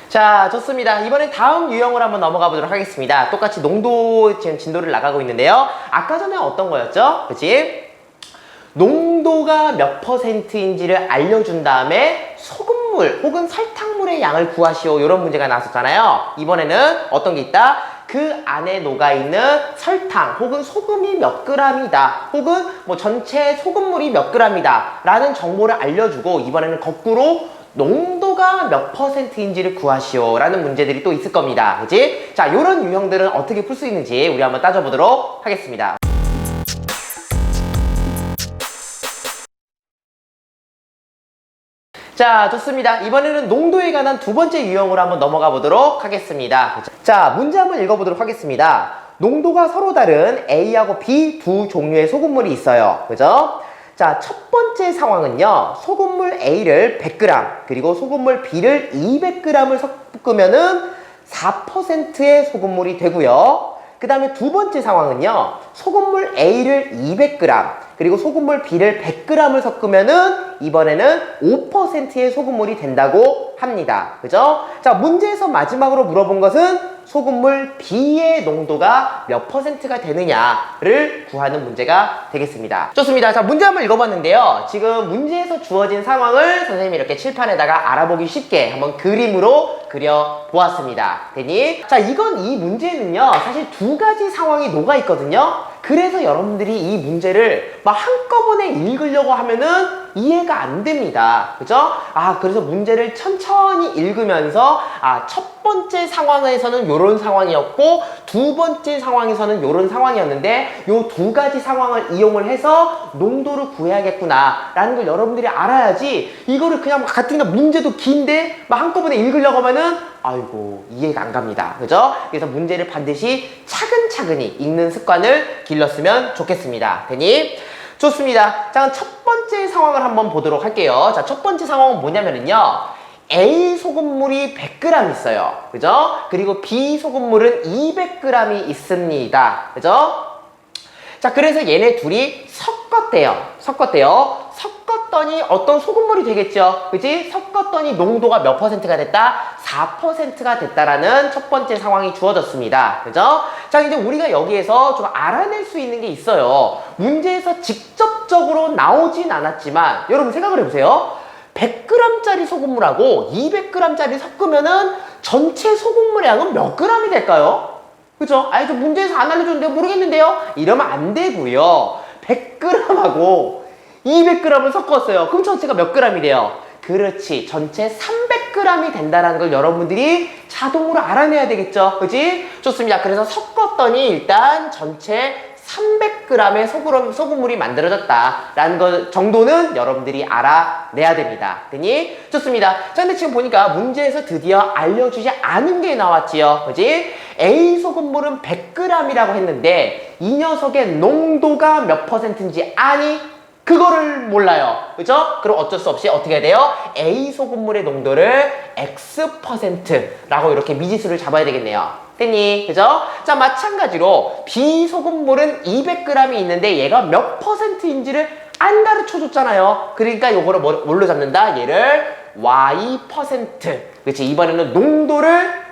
자, 좋습니다. 이번엔 다음 유형으로 한번 넘어가 보도록 하겠습니다. 똑같이 농도 지금 진도를 나가고 있는데요. 아까 전에 어떤 거였죠? 그치? 농도가 몇 %인지를 알려준 다음에 소금물 혹은 설탕물의 양을 구하시오. 이런 문제가 나왔었잖아요. 이번에는 어떤 게 있다? 그 안에 녹아있는 설탕 혹은 소금이 몇 g이다. 혹은 뭐 전체 소금물이 몇 g이다. 라는 정보를 알려주고 이번에는 거꾸로 농도가 몇 %인지를 구하시오 라는 문제들이 또 있을 겁니다. 그치? 자, 요런 유형들은 어떻게 풀 수 있는지 우리 한번 따져보도록 하겠습니다. 자, 좋습니다. 이번에는 농도에 관한 두 번째 유형으로 한번 넘어가 보도록 하겠습니다. 자, 문제 한번 읽어보도록 하겠습니다. 농도가 서로 다른 A하고 B 두 종류의 소금물이 있어요. 그죠? 자, 첫 번째 상황은요. 소금물 A를 100g 그리고 소금물 B를 200g을 섞으면은 4%의 소금물이 되고요. 그 다음에 두 번째 상황은요. 소금물 A를 200g 그리고 소금물 B를 100g을 섞으면은 이번에는 5%의 소금물이 된다고 합니다. 그죠? 자, 문제에서 마지막으로 물어본 것은 소금물 B의 농도가 몇 %가 되느냐를 구하는 문제가 되겠습니다. 좋습니다. 자, 문제 한번 읽어봤는데요. 지금 문제에서 주어진 상황을 선생님이 이렇게 칠판에다가 알아보기 쉽게 한번 그림으로 그려보았습니다. 됐니? 자, 이 문제는요. 사실 두 가지 상황이 녹아 있거든요. 그래서 여러분들이 이 문제를 막 한꺼번에 읽으려고 하면은 이해가 안 됩니다. 그죠? 그래서 문제를 천천히 읽으면서 첫 번째 상황에서는 요런 상황이었고 두 번째 상황에서는 요런 상황이었는데 요 두 가지 상황을 이용을 해서 농도를 구해야겠구나 라는 걸 여러분들이 알아야지 이거를 그냥 가뜩이나 문제도 긴데 막 한꺼번에 읽으려고 하면은 아이고 이해가 안 갑니다. 그죠? 그래서 문제를 반드시 차근차근히 읽는 습관을 길렀으면 좋겠습니다. 되니? 좋습니다. 자, 첫 번째 상황을 한번 보도록 할게요. 자, 첫 번째 상황은 뭐냐면은요. A 소금물이 100g 있어요. 그죠? 그리고 B 소금물은 200g이 있습니다. 그죠? 자, 그래서 얘네 둘이 섞었대요. 섞었더니 어떤 소금물이 되겠죠? 그지? 섞었더니 농도가 몇 %가 됐다? 4%가 됐다라는 첫 번째 상황이 주어졌습니다. 그죠? 자, 이제 우리가 여기에서 좀 알아낼 수 있는 게 있어요. 문제에서 직접적으로 나오진 않았지만 여러분 생각을 해보세요. 100g짜리 소금물하고 200g짜리 섞으면은 전체 소금물의 양은 몇 g이 될까요? 그죠? 저 문제에서 안 알려줬는데 모르겠는데요? 이러면 안 되고요. 100g하고 200g을 섞었어요. 그럼 전체가 몇 g이 돼요? 그렇지. 전체 300g이 된다는 걸 여러분들이 자동으로 알아내야 되겠죠? 그지? 좋습니다. 그래서 섞었더니 일단 전체 300g의 소금물이 만들어졌다라는 것 정도는 여러분들이 알아내야 됩니다. 되니? 좋습니다. 자, 근데 지금 보니까 문제에서 드디어 알려주지 않은 게 나왔지요. 그지? A 소금물은 100g이라고 했는데 이 녀석의 농도가 몇 %인지 아니? 그거를 몰라요. 그죠? 그럼 어쩔 수 없이 어떻게 해야 돼요? A 소금물의 농도를 X%라고 이렇게 미지수를 잡아야 되겠네요. 됐니? 그죠? 자, 마찬가지로 B 소금물은 200g이 있는데 얘가 몇 %인지를 안 가르쳐 줬잖아요. 그러니까 요거를 뭘로 잡는다? 얘를 Y%. 그치? 이번에는 농도를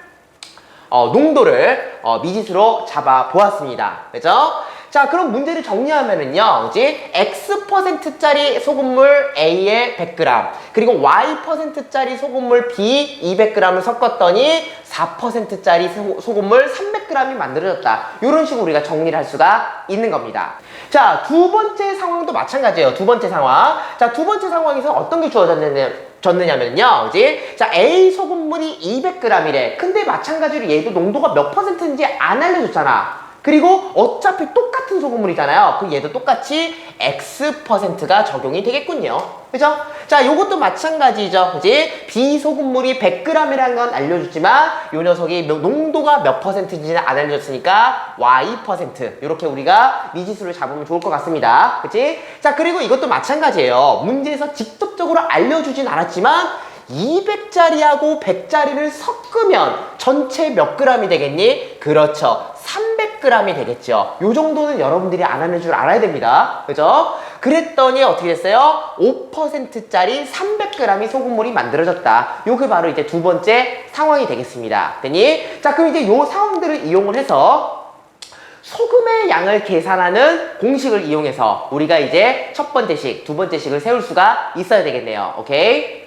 미지수로 잡아 보았습니다. 그죠? 자, 그럼 문제를 정리하면은요, 그지? X%짜리 소금물 A에 100g, 그리고 Y%짜리 소금물 B 200g을 섞었더니 4%짜리 소금물 300g이 만들어졌다. 이런 식으로 우리가 정리를 할 수가 있는 겁니다. 자, 두 번째 상황도 마찬가지예요. 두 번째 상황. 자, 두 번째 상황에서 어떤 게 주어졌냐면요, 그지? 자, A 소금물이 200g이래. 근데 마찬가지로 얘도 농도가 몇 %인지 안 알려줬잖아. 그리고 어차피 똑같은 소금물이잖아요. 그럼 얘도 똑같이 X%가 적용이 되겠군요. 그죠? 자, 요것도 마찬가지죠. 그지? B 소금물이 100g이라는 건 알려줬지만 요 녀석이 농도가 몇 %인지는 안 알려줬으니까 Y%. 이렇게 우리가 미지수를 잡으면 좋을 것 같습니다. 그치? 자, 그리고 이것도 마찬가지예요. 문제에서 직접적으로 알려주진 않았지만 200짜리하고 100짜리를 섞으면 전체 몇 g이 되겠니? 그렇죠. 300g이 되겠죠. 요 정도는 여러분들이 안 하는 줄 알아야 됩니다. 그죠? 그랬더니 어떻게 됐어요? 5%짜리 300g이 소금물이 만들어졌다. 요게 바로 이제 두 번째 상황이 되겠습니다. 됐니? 자, 그럼 이제 요 상황들을 이용을 해서 소금의 양을 계산하는 공식을 이용해서 우리가 이제 첫 번째 식, 두 번째 식을 세울 수가 있어야 되겠네요. 오케이?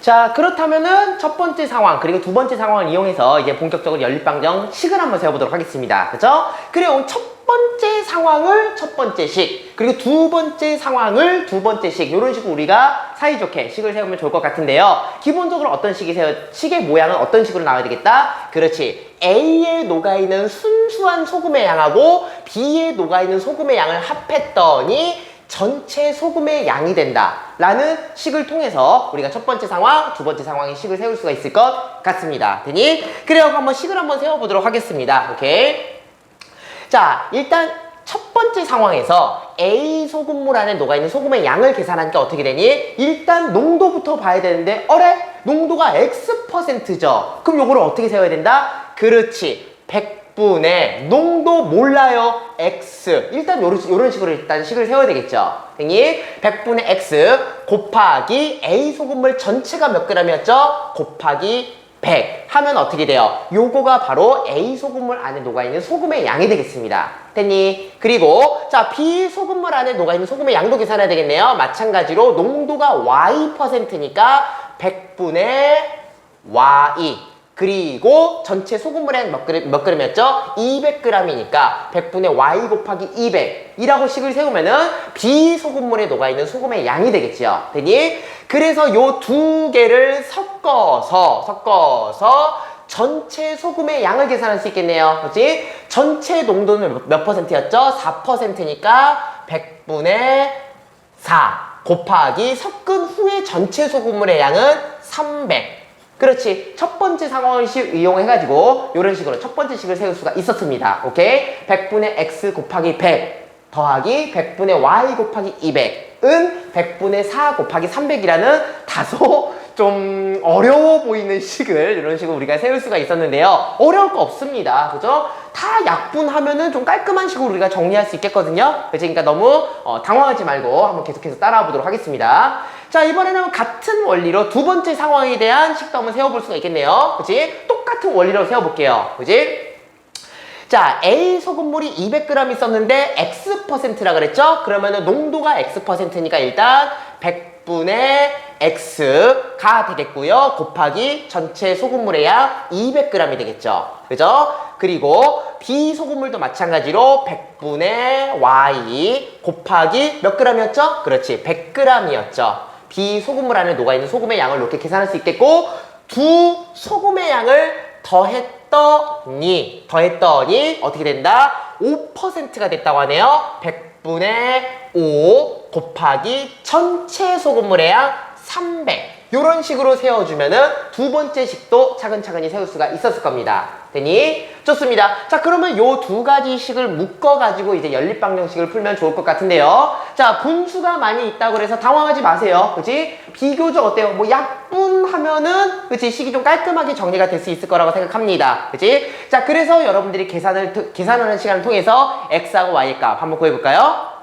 자, 그렇다면은 첫 번째 상황 그리고 두 번째 상황을 이용해서 이제 본격적으로 연립방정 식을 한번 세워보도록 하겠습니다. 그죠? 그래요. 첫 번째 상황을 첫 번째 식, 그리고 두 번째 상황을 두 번째 식, 이런 식으로 우리가 사이좋게 식을 세우면 좋을 것 같은데요. 기본적으로 어떤 식의 모양은 어떤 식으로 나와야 되겠다? 그렇지. A에 녹아있는 순수한 소금의 양하고 B에 녹아있는 소금의 양을 합했더니 전체 소금의 양이 된다 라는 식을 통해서 우리가 첫 번째 상황, 두 번째 상황의 식을 세울 수가 있을 것 같습니다. 되니? 그래요. 한번 식을 한번 세워보도록 하겠습니다. 오케이? 자, 일단 첫 번째 상황에서 A 소금물 안에 녹아있는 소금의 양을 계산하니까 어떻게 되니? 일단 농도부터 봐야 되는데 농도가 X%죠. 그럼 요거를 어떻게 세워야 된다? 그렇지. 100분의 농도 몰라요. X. 일단 요런 식으로 일단 식을 세워야 되겠죠. 됐니? 100분의 X 곱하기 A 소금물 전체가 몇 g이었죠? 곱하기 100 하면 어떻게 돼요? 요거가 바로 A 소금물 안에 녹아있는 소금의 양이 되겠습니다. 됐니? 그리고 자, B 소금물 안에 녹아있는 소금의 양도 계산해야 되겠네요. 마찬가지로 농도가 Y%니까 100분의 Y, 그리고 전체 소금물의 몇 g이었죠? 200g이니까 100분의 Y 곱하기 200이라고 식을 세우면은 B 소금물에 녹아있는 소금의 양이 되겠지요. 되니? 그래서 요 두 개를 섞어서 전체 소금의 양을 계산할 수 있겠네요. 그렇지? 전체 농도는 몇 %였죠? 4%니까 100분의 4 곱하기 섞은 후에 전체 소금물의 양은 300. 그렇지. 첫 번째 상황을 이용해가지고 이런 식으로 첫 번째 식을 세울 수가 있었습니다. 오케이? 100분의 X 곱하기 100 더하기 100분의 Y 곱하기 200은 100분의 4 곱하기 300이라는 다소 좀 어려워 보이는 식을 이런 식으로 우리가 세울 수가 있었는데요. 어려울 거 없습니다. 그죠? 다 약분하면은 좀 깔끔한 식으로 우리가 정리할 수 있겠거든요. 그러니까 너무 당황하지 말고 한번 계속해서 따라와 보도록 하겠습니다. 자, 이번에는 같은 원리로 두 번째 상황에 대한 식도 한번 세워볼 수가 있겠네요. 그치? 똑같은 원리로 세워볼게요. 그치? 자, A 소금물이 200g 있었는데 X%라 그랬죠? 그러면은 농도가 X%니까 일단 100분의 X가 되겠고요. 곱하기 전체 소금물의 양 200g이 되겠죠. 그죠? 그리고 B 소금물도 마찬가지로 100분의 Y 곱하기 몇 g이었죠? 그렇지. 100g이었죠. B 소금물 안에 녹아있는 소금의 양을 이렇게 계산할 수 있겠고, 두 소금의 양을 더했더니 어떻게 된다? 5%가 됐다고 하네요. 100분의 5 곱하기 전체 소금물의 양 300. 이런 식으로 세워주면은 두 번째 식도 차근차근히 세울 수가 있었을 겁니다. 되니? 좋습니다. 자, 그러면 요 두 가지 식을 묶어가지고 이제 연립방정식을 풀면 좋을 것 같은데요. 자, 분수가 많이 있다고 그래서 당황하지 마세요. 그치? 비교적 어때요? 뭐 약분하면은, 그치? 식이 좀 깔끔하게 정리가 될 수 있을 거라고 생각합니다. 그치? 자, 그래서 여러분들이 계산하는 시간을 통해서 X하고 Y의 값 한번 구해볼까요?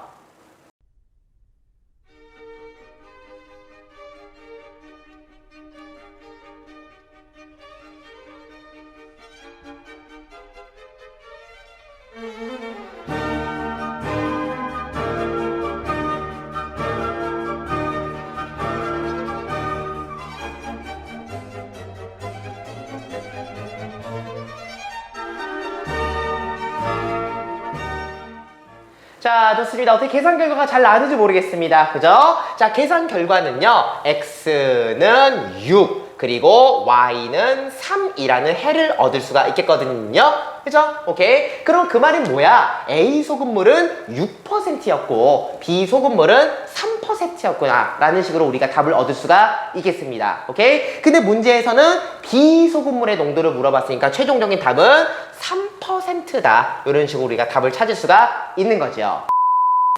자, 좋습니다. 어떻게 계산 결과가 잘 나왔는지 모르겠습니다. 그죠? 자, 계산 결과는요. X는 6, 그리고 Y는 3이라는 해를 얻을 수가 있겠거든요. 그죠? 오케이. 그럼 그 말은 뭐야? A 소금물은 6%였고 B 소금물은 3%였구나 라는 식으로 우리가 답을 얻을 수가 있겠습니다. 오케이? 근데 문제에서는 B 소금물의 농도를 물어봤으니까 최종적인 답은 3%다. 이런 식으로 우리가 답을 찾을 수가 있는 거죠.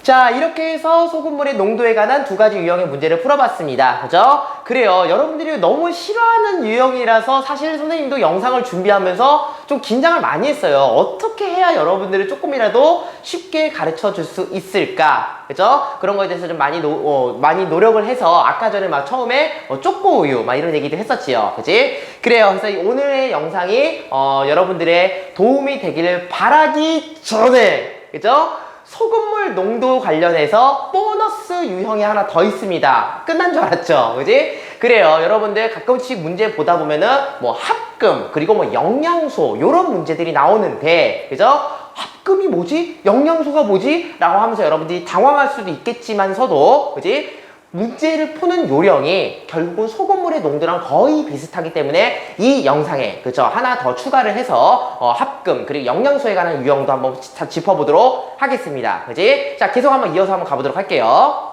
자, 이렇게 해서 소금물의 농도에 관한 두 가지 유형의 문제를 풀어봤습니다. 그죠? 그래요. 여러분들이 너무 싫어하는 유형이라서 사실 선생님도 영상을 준비하면서 좀 긴장을 많이 했어요. 어떻게 해야 여러분들을 조금이라도 쉽게 가르쳐 줄 수 있을까? 그죠? 그런 거에 대해서 좀 많이 노력을 해서 아까 전에 막 처음에 쪼꼬 우유 막 이런 얘기도 했었지요. 그지? 그래요. 그래서 오늘의 영상이 여러분들의 도움이 되기를 바라기 전에, 그죠? 소금물 농도 관련해서 보너스 유형이 하나 더 있습니다. 끝난 줄 알았죠? 그지? 그래요. 여러분들 가끔씩 문제 보다 보면은 뭐 합금, 그리고 뭐 영양소, 요런 문제들이 나오는데, 그죠? 합금이 뭐지? 영양소가 뭐지? 라고 하면서 여러분들이 당황할 수도 있겠지만서도, 그지? 문제를 푸는 요령이 결국은 소금물의 농도랑 거의 비슷하기 때문에 이 영상에 그죠 하나 더 추가를 해서 합금 그리고 영양소에 관한 유형도 한번 짚어보도록 하겠습니다. 그지? 자, 계속 한번 이어서 한번 가보도록 할게요.